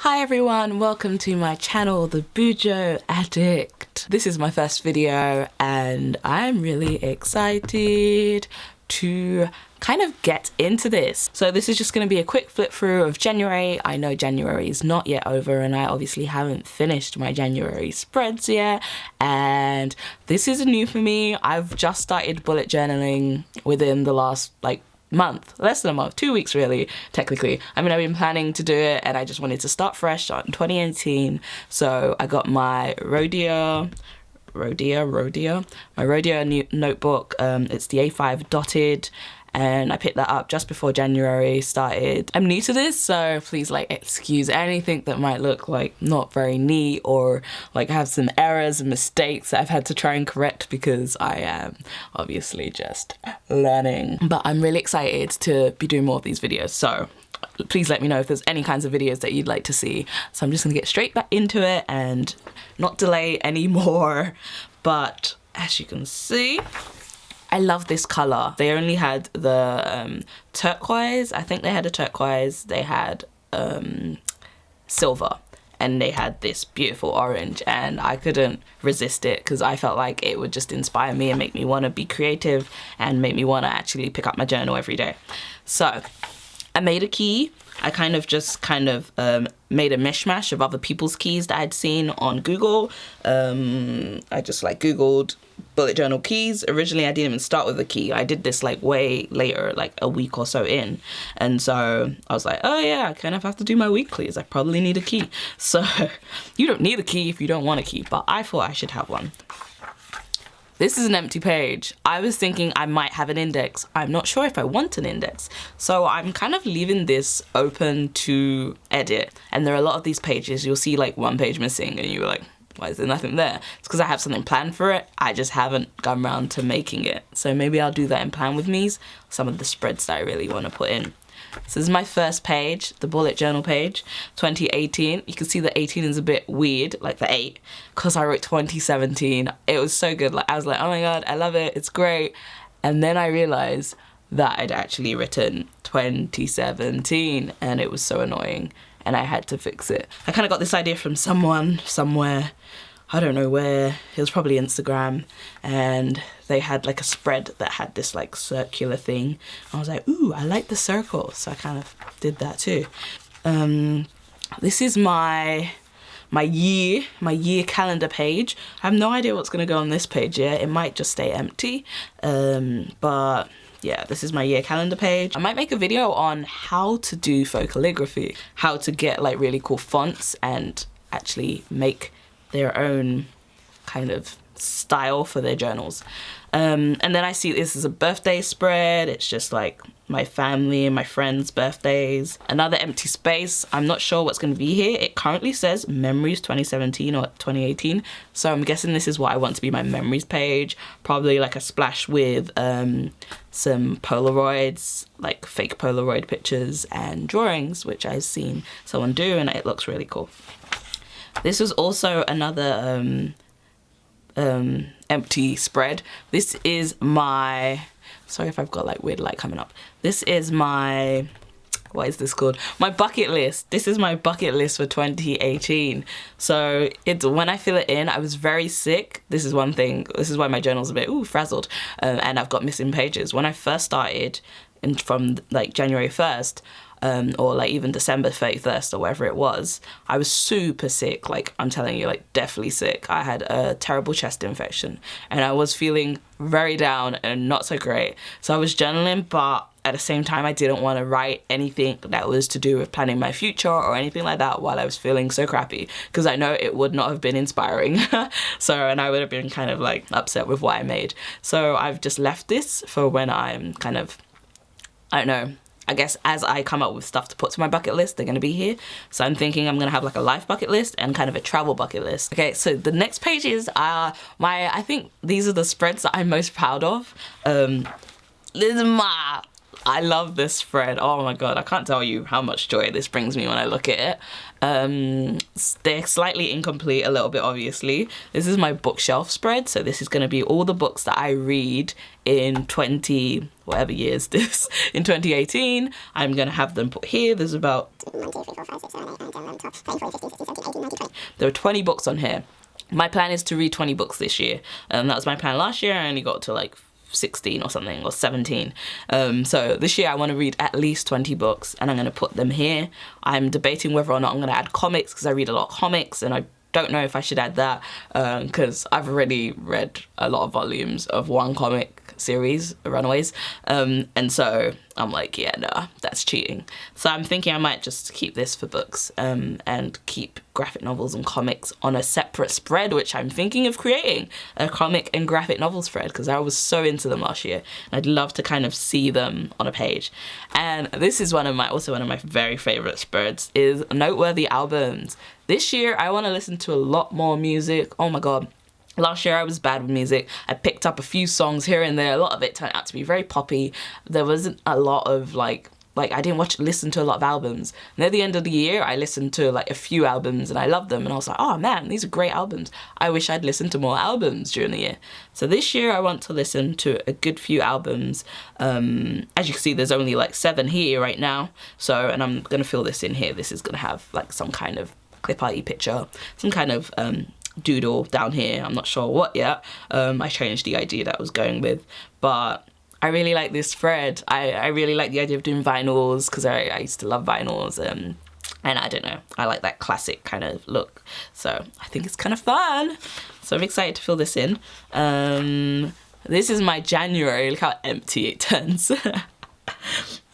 Hi everyone, welcome to my channel, the Bujo Addict. This is my first video and I'm really excited to kind of get into this. So this is just going to be a quick flip through of January. I know January is not yet over and I obviously haven't finished my January spreads yet, and this is new for me. I've just started bullet journaling within the last month, less than a month, 2 weeks really, technically. I mean, I've been planning to do it and I just wanted to start fresh on 2018. So I got my Rodeo notebook. It's the A5 dotted, and I picked that up just before January started. I'm new to this, so please excuse anything that might look not very neat or have some errors and mistakes that I've had to try and correct, because I am obviously just learning. But I'm really excited to be doing more of these videos, so please let me know if there's any kinds of videos that you'd like to see. So I'm just gonna get straight back into it and not delay anymore. But as you can see, I love this color. They only had the turquoise. I think they had a turquoise. They had silver, and they had this beautiful orange, and I couldn't resist it because I felt like it would just inspire me and make me want to be creative and make me want to actually pick up my journal every day. So I made a key. I kind of made a mishmash of other people's keys that I'd seen on Google. I just Googled bullet journal keys. Originally, I didn't even start with a key. I did this way later, a week or so in. And so I was like, oh yeah, I kind of have to do my weeklies. I probably need a key. So you don't need a key if you don't want a key, but I thought I should have one. This is an empty page. I was thinking I might have an index. I'm not sure if I want an index. So I'm kind of leaving this open to edit. And there are a lot of these pages, you'll see one page missing and you're like, why is there nothing there? It's because I have something planned for it. I just haven't gone around to making it. So maybe I'll do that in Plan With Me's, some of the spreads that I really want to put in. So this is my first page, the bullet journal page, 2018. You can see the 18 is a bit weird, the 8, because I wrote 2017. It was so good. I was like, oh my god, I love it, it's great. And then I realized that I'd actually written 2017, and it was so annoying, and I had to fix it. I kind of got this idea from someone, somewhere, I don't know where, it was probably Instagram, and they had a spread that had this circular thing. I was like, ooh, I like the circle, so I kind of did that too. This is my year calendar page. I have no idea what's gonna go on this page yet. It might just stay empty, but yeah, this is my year calendar page. I might make a video on how to do faux calligraphy, how to get really cool fonts and actually make their own kind of style for their journals. And then I see this as a birthday spread. It's just my family and my friends' birthdays. Another empty space. I'm not sure what's going to be here. It currently says Memories 2017 or 2018. So I'm guessing this is what I want to be my memories page. Probably a splash with some Polaroids, fake Polaroid pictures and drawings, which I've seen someone do and it looks really cool. This was also another empty spread. This is my, sorry if I've got weird light coming up. This is my, what is this called? My bucket list. This is my bucket list for 2018. So it's when I fill it in, I was very sick. This is one thing. This is why my journal's a bit frazzled, and I've got missing pages. When I first started, and from January 1st, or even December 31st or whatever it was, I was super sick. I'm telling you, definitely sick. I had a terrible chest infection and I was feeling very down and not so great. So I was journaling, but at the same time I didn't want to write anything that was to do with planning my future or anything like that while I was feeling so crappy, because I know it would not have been inspiring. And I would have been kind of upset with what I made. So I've just left this for when I'm kind of, I don't know, I guess as I come up with stuff to put to my bucket list, they're gonna be here. So I'm thinking I'm gonna have a life bucket list and kind of a travel bucket list. Okay, so the next pages are I think these are the spreads that I'm most proud of. This is my I love this spread. Oh my god, I can't tell you how much joy this brings me when I look at it. They're slightly incomplete a little bit, obviously. This is my bookshelf spread, so this is going to be all the books that I read in 20 whatever years this in 2018. I'm going to have them put here. There's about 1, 2, 3, 4, 5, 6, 7, 8, 9, 10, 11, 12, 13, 14, 15, 16, 17, 18, 19, 20. There are 20 books on here. My plan is to read 20 books this year. That was my plan last year. I only got to like 16 or something, or 17. So this year I want to read at least 20 books, and I'm going to put them here. I'm debating whether or not I'm going to add comics, because I read a lot of comics, and I don't know if I should add that, because I've already read a lot of volumes of one comic series, Runaways, and so I'm like, yeah, no, that's cheating. So I'm thinking I might just keep this for books, and keep graphic novels and comics on a separate spread, which I'm thinking of creating, a comic and graphic novel spread, because I was so into them last year, and I'd love to kind of see them on a page. And this is also one of my very favorite spreads, is noteworthy albums. This year I want to listen to a lot more music. Oh my god. Last year I was bad with music. I picked up a few songs here and there. A lot of it turned out to be very poppy. There wasn't a lot of like I didn't listen to a lot of albums. Near the end of the year, I listened to like a few albums and I loved them. And I was like, oh man, these are great albums. I wish I'd listened to more albums during the year. So this year I want to listen to a good few albums. As you can see, there's only like 7 here right now. So, and I'm gonna fill this in here. This is gonna have like some kind of clip arty picture, some kind of doodle down here. I'm not sure what yet. I changed the idea that I was going with, but I really like this spread. I really like the idea of doing vinyls, because I used to love vinyls, and I don't know, I like that classic kind of look, so I think it's kind of fun. So I'm excited to fill this in. This is my January. Look how empty it turns.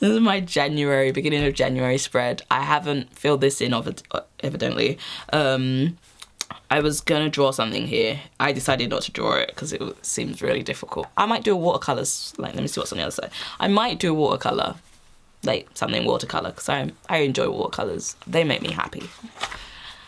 This is my January, beginning of January spread. I haven't filled this in evidently. I was gonna draw something here. I decided not to draw it because it seems really difficult. I might do a watercolors, like, let me see what's on the other side. I might do a watercolor, like something watercolor, because I enjoy watercolors. They make me happy.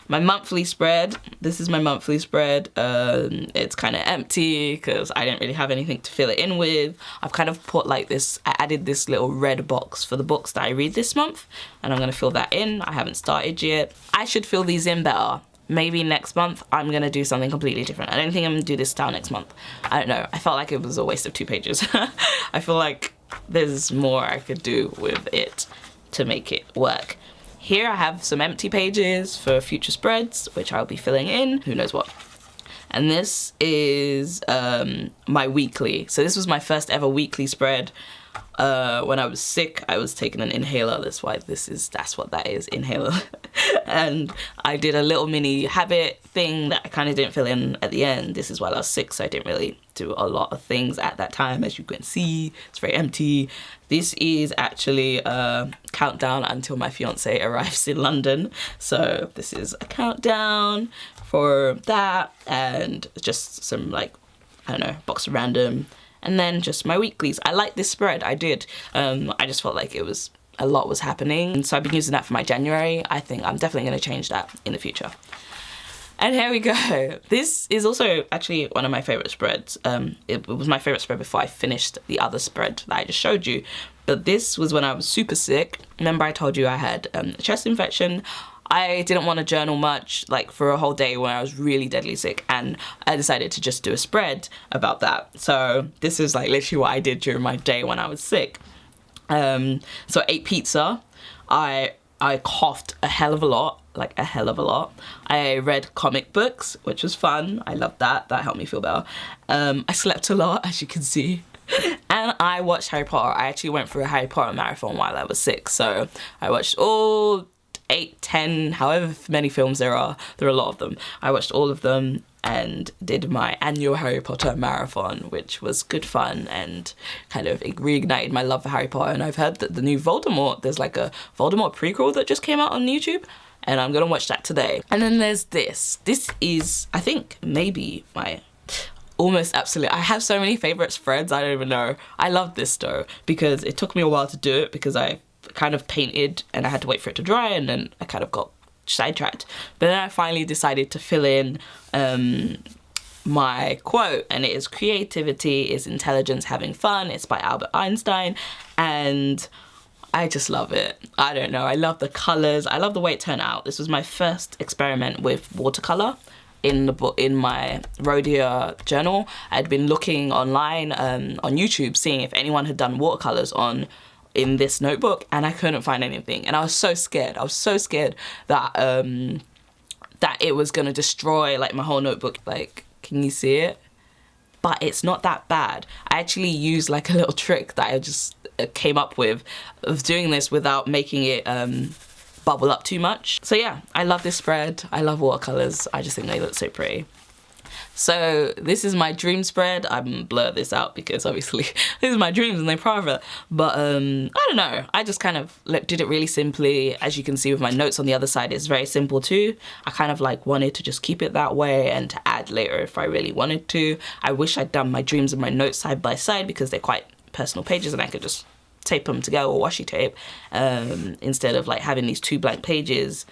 My monthly spread, this is my monthly spread. It's kind of empty because I didn't really have anything to fill it in with. I've kind of put like this, I added this little red box for the books that I read this month, and I'm gonna fill that in. I haven't started yet. I should fill these in better. Maybe next month I'm gonna do something completely different. I don't think I'm gonna do this style next month. I don't know, I felt like it was a waste of 2 pages. I feel like there's more I could do with it to make it work. Here I have some empty pages for future spreads, which I'll be filling in, who knows what. And this is my weekly. So this was my first ever weekly spread. When I was sick, I was taking an inhaler. That's what that is, inhaler. And I did a little mini habit thing that I kind of didn't fill in at the end. This is while I was sick, so I didn't really do a lot of things at that time. As you can see, it's very empty. This is actually a countdown until my fiance arrives in London. So this is a countdown for that, and just some, like, I don't know, box of random. And then just my weeklies. I like this spread, I did. I just felt like a lot was happening. And so I've been using that for my January. I think I'm definitely gonna change that in the future. And here we go. This is also actually one of my favorite spreads. It was my favorite spread before I finished the other spread that I just showed you. But this was when I was super sick. Remember I told you I had a chest infection. I didn't want to journal much, like, for a whole day when I was really deadly sick, and I decided to just do a spread about that. So this is like literally what I did during my day when I was sick. So I ate pizza. I coughed a hell of a lot, like a hell of a lot. I read comic books, which was fun. I loved that. That helped me feel better. I slept a lot, as you can see. And I watched Harry Potter. I actually went through a Harry Potter marathon while I was sick. So I watched all 8, 10, however many films there are a lot of them. I watched all of them and did my annual Harry Potter marathon, which was good fun and kind of reignited my love for Harry Potter. And I've heard that the new Voldemort, there's like a Voldemort prequel that just came out on YouTube, and I'm gonna watch that today. And then there's this. This is, I think, maybe my almost absolute, I have so many favorite spreads, I don't even know. I love this though, because it took me a while to do it, because I kind of painted and I had to wait for it to dry, and then I kind of got sidetracked. But then I finally decided to fill in my quote, and it is, "Creativity is intelligence having fun." It's by Albert Einstein, and I just love it. I don't know, I love the colors, I love the way it turned out. This was my first experiment with watercolor in the book, in my Rhodia journal. I'd been looking online on YouTube, seeing if anyone had done watercolors in this notebook, and I couldn't find anything, and I was so scared. I was so scared that that it was gonna destroy like my whole notebook. Like, can you see it? But it's not that bad. I actually used like a little trick that I just came up with of doing this without making it bubble up too much. So yeah, I love this spread. I love watercolors. I just think they look so pretty. So this is my dream spread. I'm blur this out because obviously this is my dreams and they're private. But I don't know. I just kind of did it really simply. As you can see with my notes on the other side, it's very simple too. I kind of like wanted to just keep it that way and to add later if I really wanted to. I wish I'd done my dreams and my notes side by side because they're quite personal pages and I could just tape them together or washi tape instead of like having these 2 blank pages.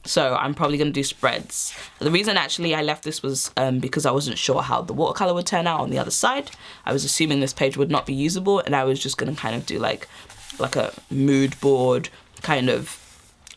So I'm probably going to do spreads. The reason actually I left this was because I wasn't sure how the watercolor would turn out on the other side. I was assuming this page would not be usable, and I was just going to kind of do like a mood board kind of,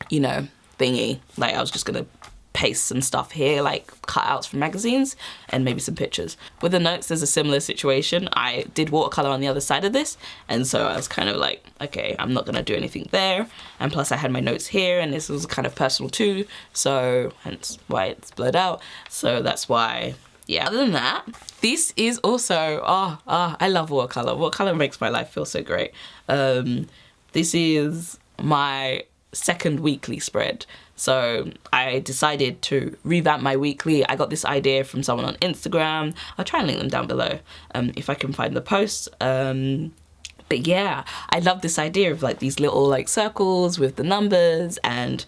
you know, thingy. Like I was just going to paste some stuff here, like cutouts from magazines and maybe some pictures. With the notes, there's a similar situation. I did watercolor on the other side of this, and so I was kind of like, okay, I'm not gonna do anything there. And plus I had my notes here, and this was kind of personal too, so hence why it's blurred out. So that's why, yeah. Other than that, this is also, I love watercolor. Watercolor makes my life feel so great. This is my second weekly spread. So I decided to revamp my weekly. I got this idea from someone on Instagram. I'll try and link them down below if I can find the posts. But yeah, I love this idea of like these little like circles with the numbers and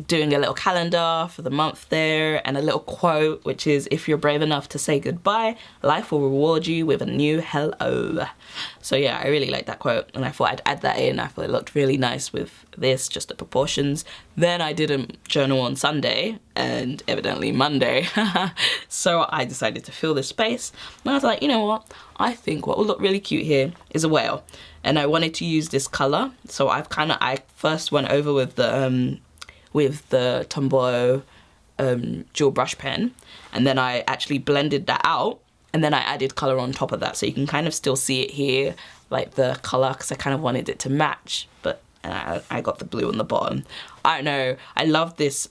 doing a little calendar for the month there and a little quote, which is, "If you're brave enough to say goodbye, life will reward you with a new hello." So yeah, I really like that quote, and I thought I'd add that in. I thought it looked really nice with this, just the proportions. Then I didn't journal on Sunday and evidently Monday, so I decided to fill this space. And I was like, you know what? I think what will look really cute here is a whale, and I wanted to use this color. So I first went over with the Tombow dual brush pen, and then I actually blended that out, and then I added color on top of that, so you can kind of still see it here, like the color, because I kind of wanted it to match, but I got the blue on the bottom. I don't know, I love this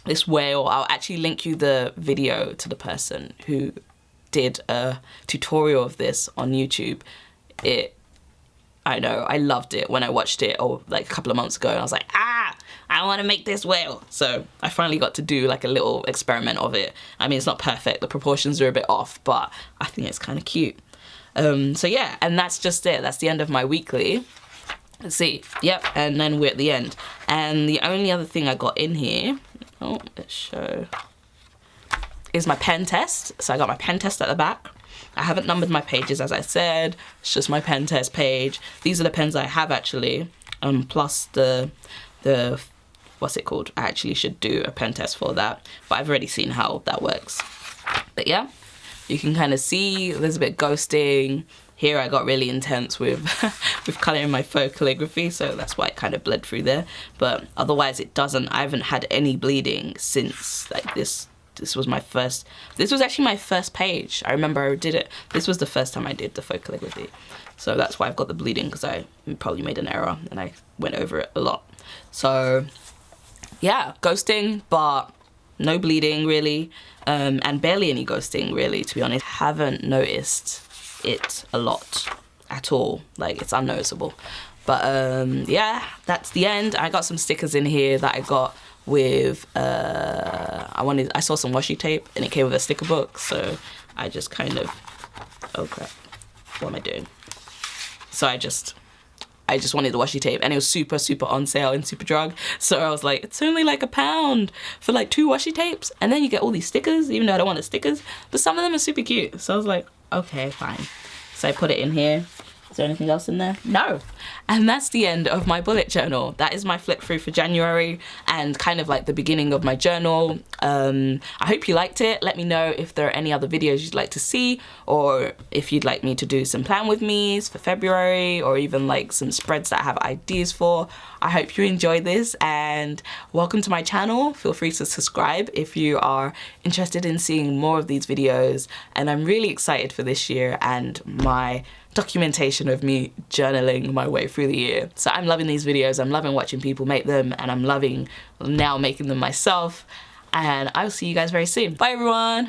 this whale. I'll actually link you the video to the person who did a tutorial of this on YouTube. I know, I loved it when I watched it like a couple of months ago, and I was like, I want to make this whale. So I finally got to do like a little experiment of it. I mean, it's not perfect, the proportions are a bit off, but I think it's kind of cute. So yeah, and that's just it. That's the end of my weekly. Let's see, yep, and then we're at the end. And the only other thing I got in here, let's show, is my pen test. So I got my pen test at the back. I haven't numbered my pages, as I said. It's just my pen test page. These are the pens I have actually, plus the what's it called? I actually should do a pen test for that, but I've already seen how that works. But yeah, you can kind of see there's a bit of ghosting. Here I got really intense with with colouring my faux calligraphy, so that's why it kind of bled through there. But otherwise it doesn't. I haven't had any bleeding since like this. This was actually my first page. I remember I did it. This was the first time I did the faux calligraphy. So that's why I've got the bleeding, because I probably made an error and I went over it a lot. So yeah, ghosting, but no bleeding really, and barely any ghosting really, to be honest. Haven't noticed it a lot at all, like it's unnoticeable. But yeah, that's the end. I got some stickers in here that I got with, I saw some washi tape and it came with a sticker book, so I just kind of, oh crap, what am I doing? So I just wanted the washi tape, and it was super on sale in Superdrug, so I was like, it's only like £1 for like 2 washi tapes, and then you get all these stickers, even though I don't want the stickers, but some of them are super cute, so I was like, okay, fine. So I put it in here. there anything else in there? No. And that's the end of my bullet journal. That is my flip through for January and kind of like the beginning of my journal. I hope you liked it. Let me know if there are any other videos you'd like to see, or if you'd like me to do some plan with me's for February, or even like some spreads that I have ideas for. I hope you enjoyed this, and welcome to my channel. Feel free to subscribe if you are interested in seeing more of these videos. And I'm really excited for this year and my documentation of me journaling my way through the year. So I'm loving these videos, I'm loving watching people make them, and I'm loving now making them myself. And I'll see you guys very soon. Bye everyone.